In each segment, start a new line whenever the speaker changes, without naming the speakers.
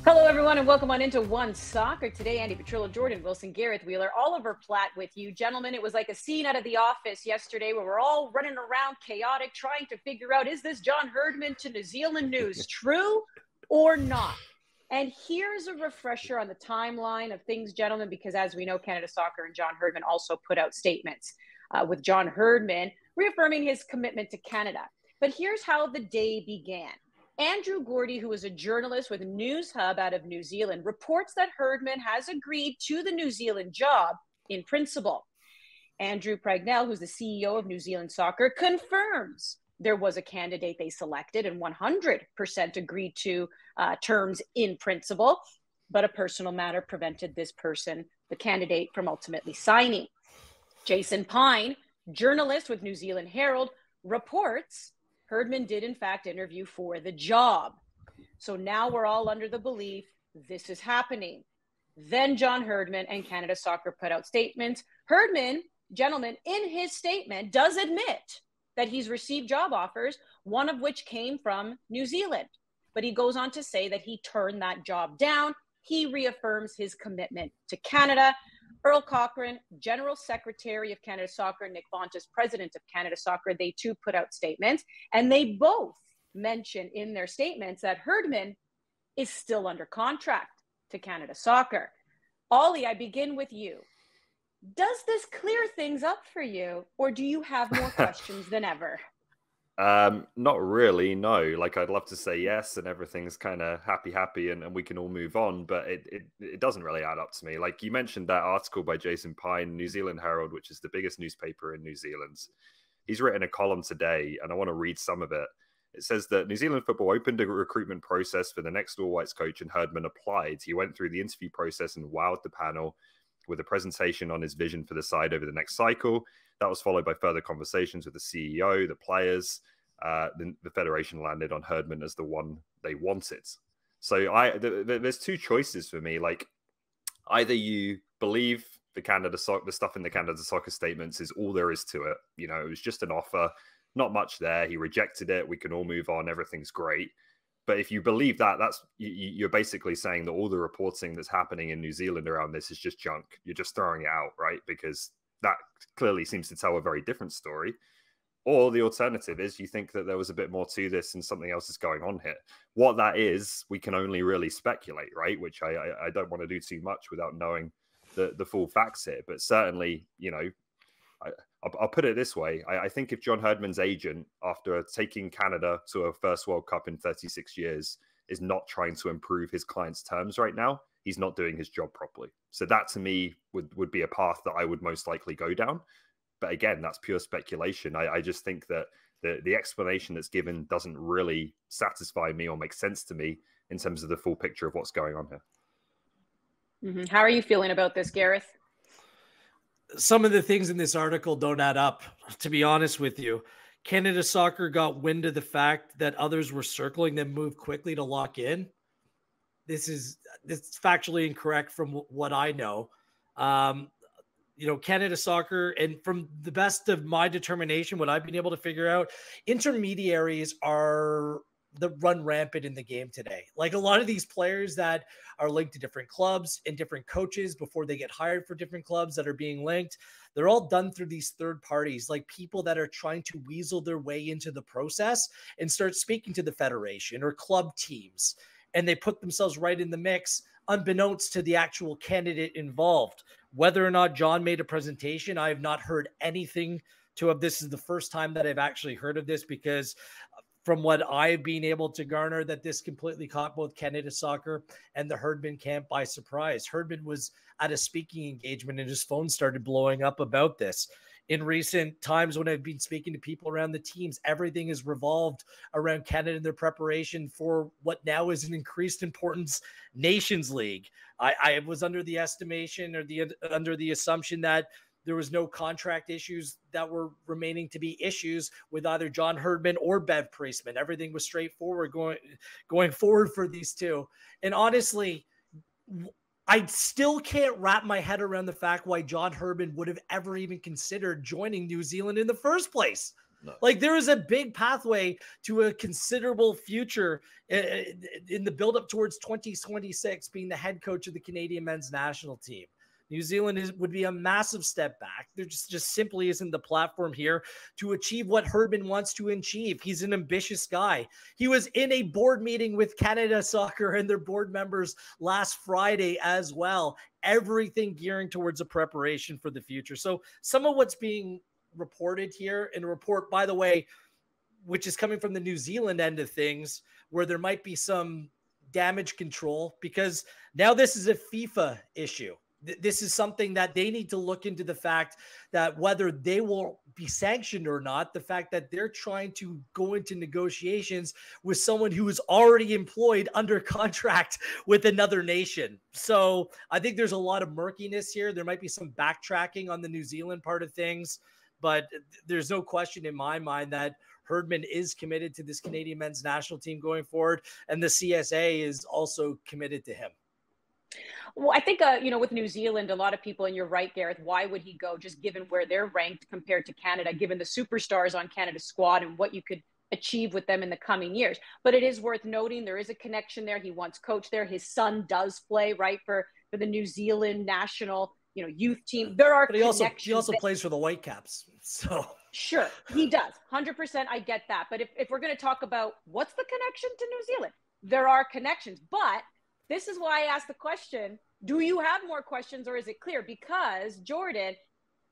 Hello, everyone, and welcome on into One Soccer. Today, Andi Petrillo, Jordan Wilson, Gareth Wheeler, Oliver Platt with you. Gentlemen, it was like a scene out of The Office yesterday where we're all running around chaotic, trying to figure out, is this John Herdman to New Zealand news true or not? And here's a refresher on the timeline of things, gentlemen, because as we know, Canada Soccer and John Herdman also put out statements with John Herdman reaffirming his commitment to Canada. But here's how the day began. Andrew Gordy, who is a journalist with News Hub out of New Zealand, reports that Herdman has agreed to the New Zealand job in principle. Andrew Pragnell, who's the CEO of New Zealand Soccer, confirms there was a candidate they selected and 100% agreed to terms in principle, but a personal matter prevented this person, the candidate, from ultimately signing. Jason Pine, journalist with New Zealand Herald, reports Herdman did, in fact, interview for the job. So now we're all under the belief this is happening. Then John Herdman and Canada Soccer put out statements. Herdman, gentlemen, in his statement, does admit that he's received job offers, one of which came from New Zealand. But he goes on to say that he turned that job down. He reaffirms his commitment to Canada. Earl Cochrane, General Secretary of Canada Soccer, Nick Fontes, President of Canada Soccer, they too put out statements, and they both mention in their statements that Herdman is still under contract to Canada Soccer. Ollie, I begin with you. Does this clear things up for you, or do you have more questions than ever?
Not really, no. Like, I'd love to say yes and everything's kind of happy and we can all move on, but it doesn't really add up to me. Like, you mentioned that article by Jason Pine, New Zealand Herald, which is the biggest newspaper in New Zealand. He's written a column today, and I want to read some of it. It says that New Zealand Football opened a recruitment process for the next All Whites coach, and Herdman applied. He went through the interview process and wowed the panel with a presentation on his vision for the side over the next cycle. That was followed by further conversations with the CEO, the players. The federation landed on Herdman as the one they wanted. So there's two choices for me. Like, either you believe the stuff in the Canada Soccer statements is all there is to it. You know, it was just an offer, not much there. He rejected it. We can all move on. Everything's great. But if you believe that, you're basically saying that all the reporting that's happening in New Zealand around this is just junk. You're just throwing it out, right? Because that clearly seems to tell a very different story. Or the alternative is you think that there was a bit more to this and something else is going on here. What that is, we can only really speculate, right? Which I don't want to do too much without knowing the full facts here. But certainly, you know, I'll put it this way. I think if John Herdman's agent, after taking Canada to a first World Cup in 36 years, is not trying to improve his client's terms right now, he's not doing his job properly. So that, to me, would be a path that I would most likely go down. But again, that's pure speculation. I just think that the explanation that's given doesn't really satisfy me or make sense to me in terms of the full picture of what's going on here.
Mm-hmm. How are you feeling about this, Gareth?
Some of the things in this article don't add up, to be honest with you. Canada Soccer got wind of the fact that others were circling them, moved quickly to lock in. This is factually incorrect from what I know. You know, Canada Soccer, and from the best of my determination, what I've been able to figure out, intermediaries are the run rampant in the game today. Like, a lot of these players that are linked to different clubs and different coaches before they get hired for different clubs that are being linked, they're all done through these third parties, like people that are trying to weasel their way into the process and start speaking to the federation or club teams. And they put themselves right in the mix, unbeknownst to the actual candidate involved. Whether or not John made a presentation, I have not heard anything to of this. Is the first time that I've actually heard of this, because from what I've been able to garner, that this completely caught both Canada Soccer and the Herdman camp by surprise. Herdman was at a speaking engagement and his phone started blowing up about this. In recent times, when I've been speaking to people around the teams, everything has revolved around Canada and their preparation for what now is an increased importance Nations League. I was under the estimation or under the assumption that there was no contract issues that were remaining to be issues with either John Herdman or Bev Priestman. Everything was straightforward going forward for these two. And honestly, I still can't wrap my head around the fact why John Herdman would have ever even considered joining New Zealand in the first place.
No.
Like, there is a big pathway to a considerable future in the build-up towards 2026 being the head coach of the Canadian men's national team. New Zealand would be a massive step back. There just simply isn't the platform here to achieve what Herdman wants to achieve. He's an ambitious guy. He was in a board meeting with Canada Soccer and their board members last Friday as well. Everything gearing towards a preparation for the future. So some of what's being reported here, in a report, by the way, which is coming from the New Zealand end of things, where there might be some damage control, because now this is a FIFA issue. This is something that they need to look into, the fact that whether they will be sanctioned or not, the fact that they're trying to go into negotiations with someone who is already employed under contract with another nation. So I think there's a lot of murkiness here. There might be some backtracking on the New Zealand part of things, but there's no question in my mind that Herdman is committed to this Canadian men's national team going forward, and the CSA is also committed to him.
Well, I think, with New Zealand, a lot of people, and you're right, Gareth, why would he go, just given where they're ranked compared to Canada, given the superstars on Canada's squad and what you could achieve with them in the coming years. But it is worth noting there is a connection there. He once coached there. His son does play, right, for the New Zealand national, youth team. There are connections.
He also plays for the Whitecaps. So
sure, he does. 100%. I get that. But if we're going to talk about what's the connection to New Zealand, there are connections. But this is why I asked the question, do you have more questions, or is it clear? Because Jordan,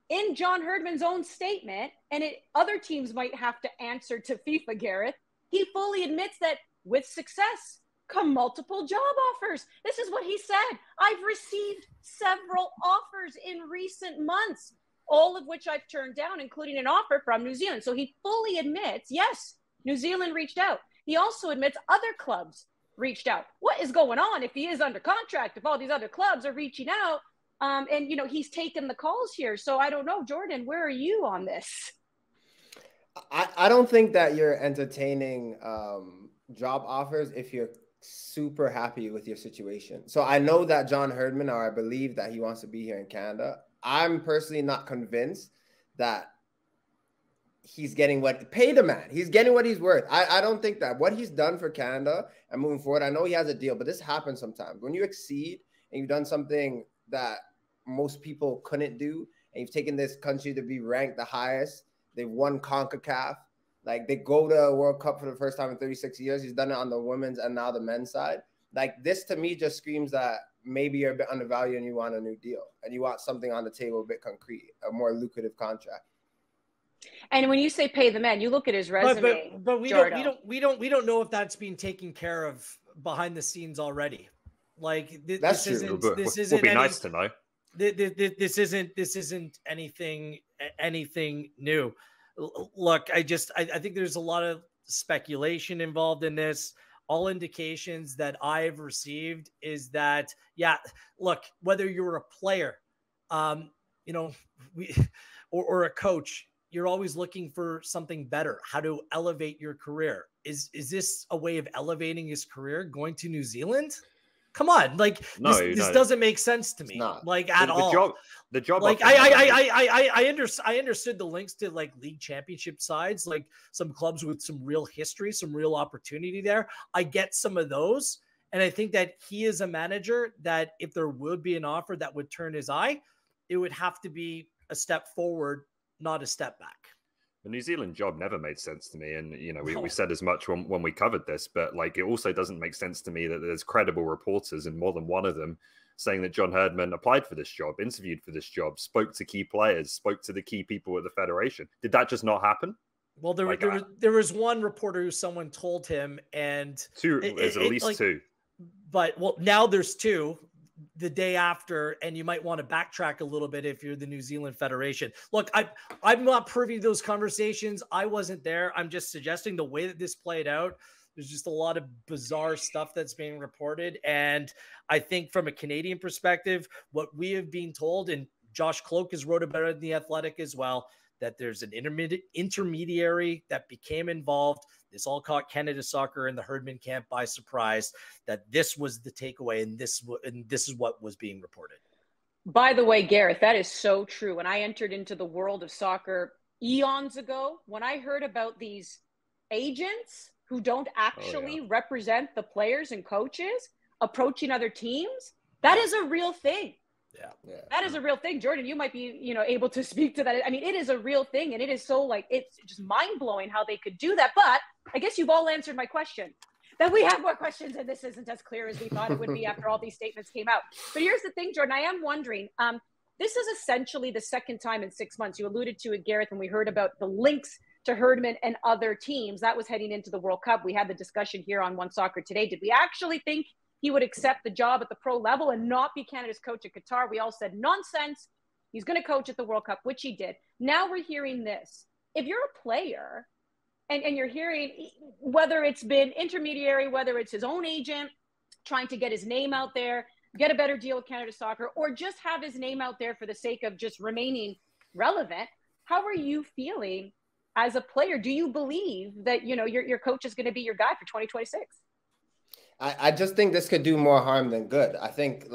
in John Herdman's own statement, and other teams might have to answer to FIFA, Gareth, he fully admits that with success come multiple job offers. This is what he said. I've received several offers in recent months, all of which I've turned down, including an offer from New Zealand. So he fully admits, yes, New Zealand reached out. He also admits other clubs reached out. What is going on if he is under contract, if all these other clubs are reaching out? And he's taken the calls here. So I don't know, Jordan, where are you on this?
I don't think that you're entertaining job offers if you're super happy with your situation. So I know that John Herdman, or I believe that he wants to be here in Canada. I'm personally not convinced that he's getting pay the man. He's getting what he's worth. I don't think that what he's done for Canada and moving forward, I know he has a deal, but this happens sometimes. When you exceed and you've done something that most people couldn't do, and you've taken this country to be ranked the highest, they've won CONCACAF, like they go to a World Cup for the first time in 36 years. He's done it on the women's and now the men's side. Like, this to me just screams that maybe you're a bit undervalued and you want a new deal and you want something on the table, a bit concrete, a more lucrative contract.
And when you say pay the man, you look at his resume.
But we don't know if that's being taken care of behind the scenes already. Like
that's
this
true.
Would be nice to know.
This isn't anything new. Look, I think there's a lot of speculation involved in this. All indications that I've received is that, look, whether you're a player, or a coach, you're always looking for something better, how to elevate your career. Is this a way of elevating his career, going to New Zealand? Come on, like this doesn't make sense to me, like at all.
The job.
Like I understood the links to like league championship sides, like some clubs with some real history, some real opportunity there. I get some of those, and I think that he is a manager that if there would be an offer that would turn his eye, it would have to be a step forward, not a step back.
The New Zealand job never made sense to me. And, we said as much when we covered this, but like, it also doesn't make sense to me that there's credible reporters, and more than one of them, saying that John Herdman applied for this job, interviewed for this job, spoke to key players, spoke to the key people at the federation. Did that just not happen?
Well, there was one reporter who someone told him, and
there's at least two.
But now there's two the day after, and you might want to backtrack a little bit if you're the New Zealand Federation. Look, I'm not privy to those conversations. I wasn't there. I'm just suggesting the way that this played out. There's just a lot of bizarre stuff that's being reported. And I think from a Canadian perspective, what we have been told, and Josh Cloak has wrote about it in The Athletic as well, that there's an intermediary that became involved. This all caught Canada Soccer and the Herdman camp by surprise, that this was the takeaway, and this is what was being reported.
By the way, Gareth, that is so true. When I entered into the world of soccer eons ago when I heard about these agents who don't actually represent the players and coaches approaching other teams. That is a real thing.
Yeah.
That is a real thing. Jordan, you might be, able to speak to that. I mean, it is a real thing, and it is so it's just mind blowing how they could do that. But I guess you've all answered my question. That we have more questions, and this isn't as clear as we thought it would be after all these statements came out. But here's the thing, Jordan, I am wondering, this is essentially the second time in 6 months. You alluded to it, Gareth, when we heard about the links to Herdman and other teams. That was heading into the World Cup. We had the discussion here on One Soccer Today. Did we actually think he would accept the job at the pro level and not be Canada's coach at Qatar? We all said nonsense. He's going to coach at the World Cup, which he did. Now we're hearing this. If you're a player and you're hearing, whether it's been intermediary, whether it's his own agent trying to get his name out there, get a better deal with Canada Soccer, or just have his name out there for the sake of just remaining relevant, how are you feeling as a player? Do you believe that, your coach is going to be your guy for 2026?
I just think this could do more harm than good. I think,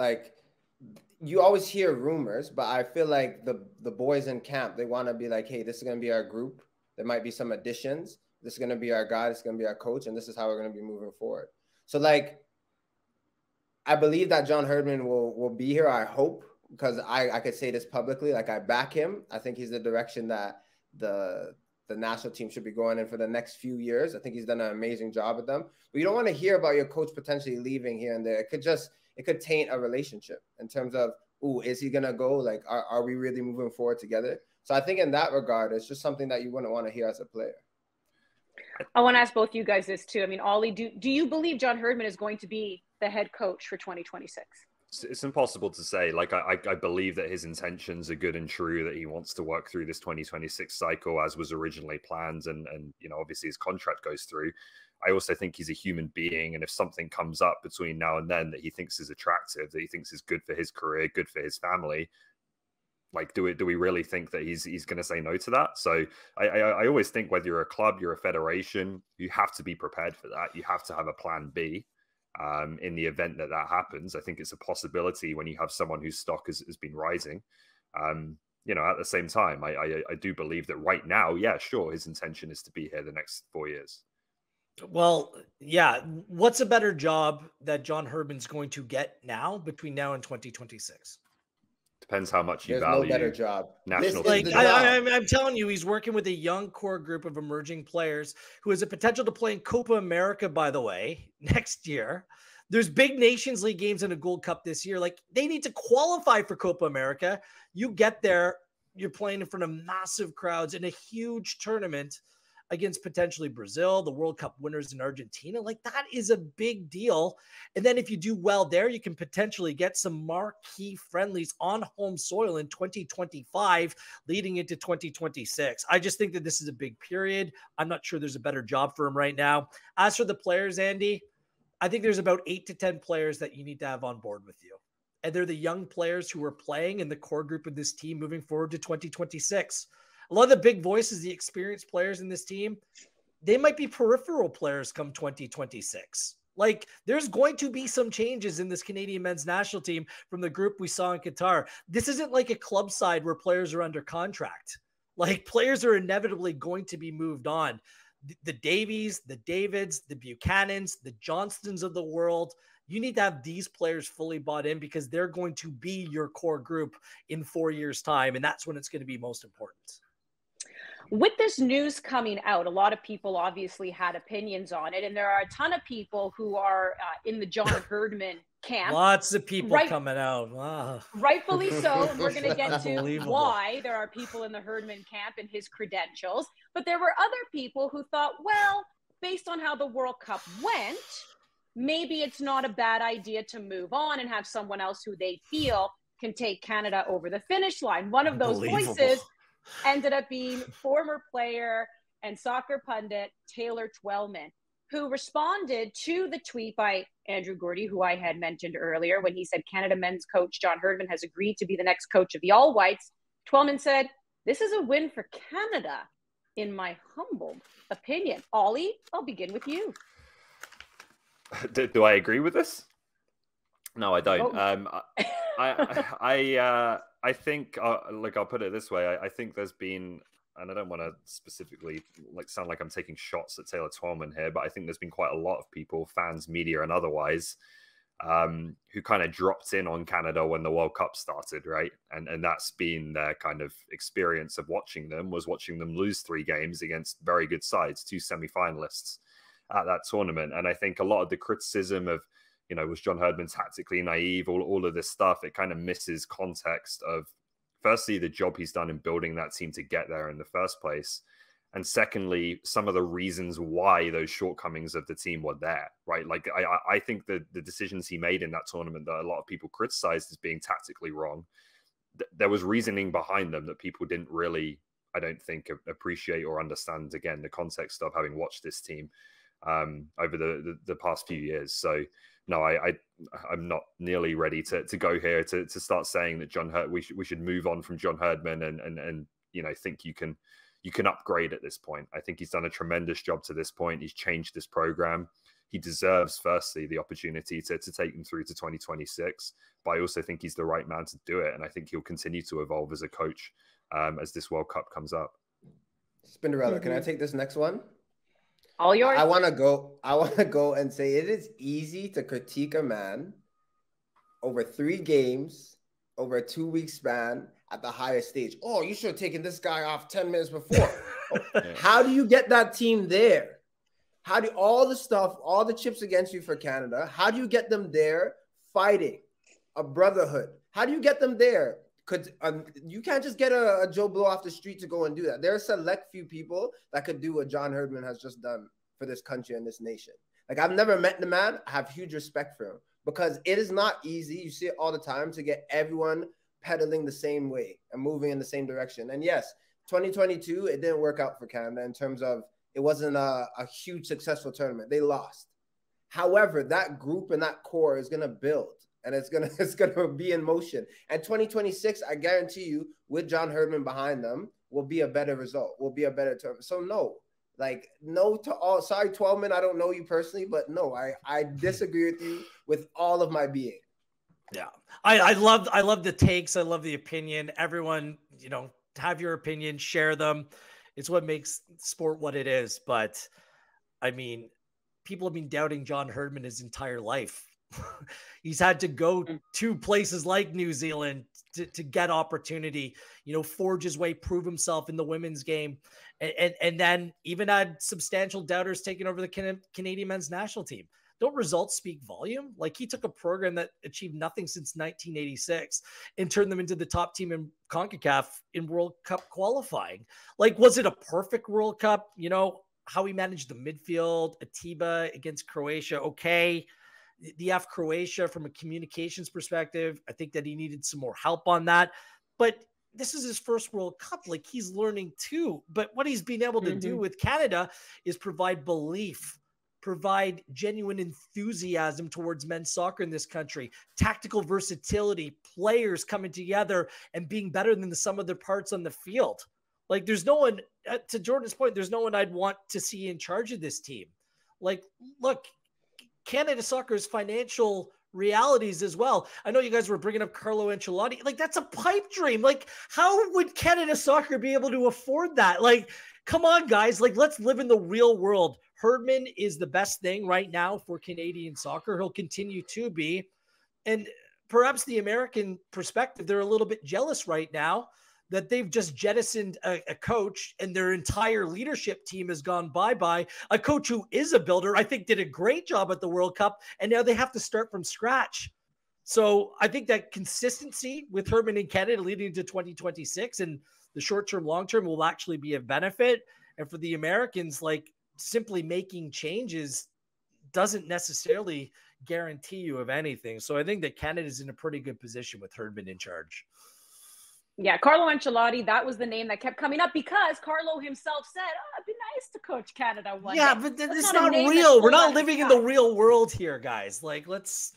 you always hear rumors, but I feel like the boys in camp, they want to be like, hey, this is going to be our group. There might be some additions. This is going to be our guy. This is going to be our coach. And this is how we're going to be moving forward. So, I believe that John Herdman will be here. I hope, because I could say this publicly. I back him. I think he's the direction that the national team should be going in for the next few years. I think he's done an amazing job with them. But you don't want to hear about your coach potentially leaving here and there. It could taint a relationship in terms of, is he going to go? Are we really moving forward together? So I think in that regard, it's just something that you wouldn't want to hear as a player.
I want to ask both you guys this too. I mean, Ollie, do you believe John Herdman is going to be the head coach for 2026?
It's impossible to say. I believe that his intentions are good and true, that he wants to work through this 2026 cycle as was originally planned. And obviously his contract goes through. I also think he's a human being. And if something comes up between now and then that he thinks is attractive, that he thinks is good for his career, good for his family, do we really think that he's going to say no to that? So I always think whether you're a club, you're a federation, you have to be prepared for that. You have to have a plan B. In the event that happens. I think it's a possibility when you have someone whose stock has been rising. At the same time, I do believe that right now, sure, his intention is to be here the next 4 years.
Well, yeah. What's a better job that John Herdman's going to get now between now and 2026?
Depends how much you
There's
value.
No better job.
National
I'm telling you, he's working with a young core group of emerging players who has a potential to play in Copa America, by the way, next year. There's big Nations League games and a Gold Cup this year. They need to qualify for Copa America. You get there, you're playing in front of massive crowds in a huge tournament against potentially Brazil, the World Cup winners in Argentina. That is a big deal. And then if you do well there, you can potentially get some marquee friendlies on home soil in 2025, leading into 2026. I just think that this is a big period. I'm not sure there's a better job for him right now. As for the players, Andy, I think there's about 8 to 10 players that you need to have on board with you. And they're the young players who are playing in the core group of this team moving forward to 2026. A lot of the big voices, the experienced players in this team, they might be peripheral players come 2026. There's going to be some changes in this Canadian men's national team from the group we saw in Qatar. This isn't like a club side where players are under contract. Players are inevitably going to be moved on. The Davies, the Davids, the Buchanans, the Johnstons of the world, you need to have these players fully bought in because they're going to be your core group in 4 years' time, and that's when it's going to be most important.
With this news coming out, a lot of people obviously had opinions on it, and there are a ton of people who are in the John Herdman camp.
Lots of people coming out. Wow.
Rightfully so, and we're going to get to why there are people in the Herdman camp and his credentials. But there were other people who thought, well, based on how the World Cup went, maybe it's not a bad idea to move on and have someone else who they feel can take Canada over the finish line. One of those voices ended up being former player and soccer pundit Taylor Twellman, who responded to the tweet by Andrew Gordy, who I had mentioned earlier, when he said Canada men's coach John Herdman has agreed to be the next coach of the All Whites. Twellman said, "This is a win for Canada, in my humble opinion." Ollie, I'll begin with you.
Do I agree with this? No, I don't. I think, I'll put it this way. I think there's been and I don't want to specifically like sound like I'm taking shots at Taylor Twellman here, but I think there's been quite a lot of people, fans, media, and otherwise, who kind of dropped in on Canada when the World Cup started, right? And that's been their kind of experience of watching them lose 3 games against very good sides, 2 semi-finalists at that tournament. And I think a lot of the criticism of, was John Herdman tactically naive, all of this stuff, it kind of misses context of, firstly, the job he's done in building that team to get there in the first place. And secondly, some of the reasons why those shortcomings of the team were there, right? Like, I think the decisions he made in that tournament that a lot of people criticized as being tactically wrong, there was reasoning behind them that people didn't really, I don't think, appreciate or understand, again, the context of having watched this team over the past few years. So, no, I'm not nearly ready to go here to start saying that we should move on from John Herdman and think you can upgrade at this point. I think he's done a tremendous job to this point. He's changed this program. He deserves, firstly, the opportunity to take them through to 2026. But I also think he's the right man to do it. And I think he'll continue to evolve as a coach as this World Cup comes up.
Spinderella, can I take this next one?
All yours.
I want to go and say it is easy to critique a man over 3 games, over a 2-week span at the highest stage. Oh, you should have taken this guy off 10 minutes before. How do you get that team there? How do all the chips against you for Canada, how do you get them there fighting a brotherhood? How do you get them there? Because you can't just get a Joe Blow off the street to go and do that. There are select few people that could do what John Herdman has just done for this country and this nation. Like, I've never met the man. I have huge respect for him because it is not easy. You see it all the time to get everyone pedaling the same way and moving in the same direction. And yes, 2022, it didn't work out for Canada in terms of it wasn't a huge successful tournament. They lost. However, that group and that core is going to build. And it's gonna be in motion. And 2026, I guarantee you, with John Herdman behind them, will be a better result. Will be a better tournament. So no to all. Sorry, Twellman, I don't know you personally, but no, I disagree with you with all of my being.
Yeah, I love the takes. I love the opinion. Everyone, have your opinion, share them. It's what makes sport what it is. But I mean, people have been doubting John Herdman his entire life. He's had to go to places like New Zealand to get opportunity, forge his way, prove himself in the women's game. And then even had substantial doubters taking over the Canadian men's national team. Don't results speak volume? Like, he took a program that achieved nothing since 1986 and turned them into the top team in CONCACAF in World Cup qualifying. Like, was it a perfect World Cup? How he managed the midfield, Atiba against Croatia. Okay. The Croatia from a communications perspective, I think that he needed some more help on that. But this is his first World Cup. Like, he's learning too. But what he's been able to do with Canada is provide belief, provide genuine enthusiasm towards men's soccer in this country, tactical versatility, players coming together and being better than the sum of their parts on the field. Like, there's no one, to Jordan's point, there's no one I'd want to see in charge of this team. Like, look, Canada Soccer's financial realities as well. I know you guys were bringing up Carlo Ancelotti. Like, that's a pipe dream. Like, how would Canada Soccer be able to afford that? Like, come on, guys. Like, let's live in the real world. Herdman is the best thing right now for Canadian soccer. He'll continue to be. And perhaps the American perspective, they're a little bit jealous right now that they've just jettisoned a coach and their entire leadership team has gone bye-bye. A coach who is a builder, I think, did a great job at the World Cup, and now they have to start from scratch. So I think that consistency with Herdman in Canada leading into 2026 and the short-term, long-term will actually be a benefit. And for the Americans, like, simply making changes doesn't necessarily guarantee you of anything. So I think that Canada's in a pretty good position with Herdman in charge.
Yeah, Carlo Ancelotti, that was the name that kept coming up because Carlo himself said, it'd be nice to coach Canada one day.
Yeah, but it's not real. We're not living in the real world here, guys. Like, let's...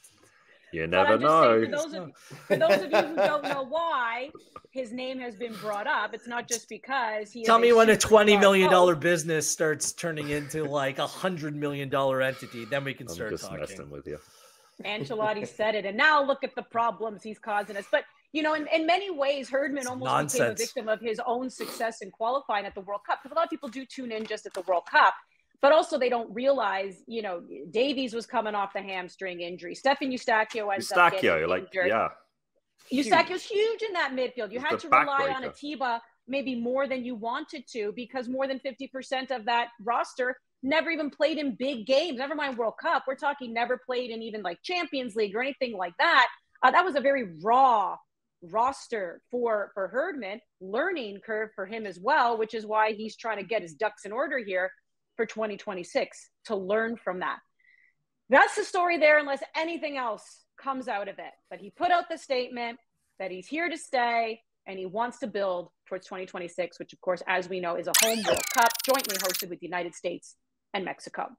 You never know.
Saying, for those of you who don't know why his name has been brought up, it's not just because he...
Tell me when a $20 million business starts turning into like $100 million entity, then we can start talking.
I'm just messing with you.
Ancelotti said it, and now look at the problems he's causing us. But you know, in many ways, Herdman almost became a
nonsense.
victim of his own success in qualifying at the World Cup. Because a lot of people do tune in just at the World Cup, but also they don't realize, you know, Davies was coming off the hamstring injury. Stefan Eustachio ends up getting injured.
Yeah.
Eustachio's huge in that midfield. You had to rely on
backbreaker.
Atiba maybe more than you wanted to, because more than 50% of that roster never even played in big games. Never mind World Cup. We're talking never played in even like Champions League or anything like that. That was a very raw roster for Herdman, learning curve for him as well, which is why he's trying to get his ducks in order here for 2026 to learn from that. That's the story there, unless anything else comes out of it. But he put out the statement that he's here to stay and he wants to build towards 2026, which of course, as we know, is a home World Cup jointly hosted with the United States and Mexico.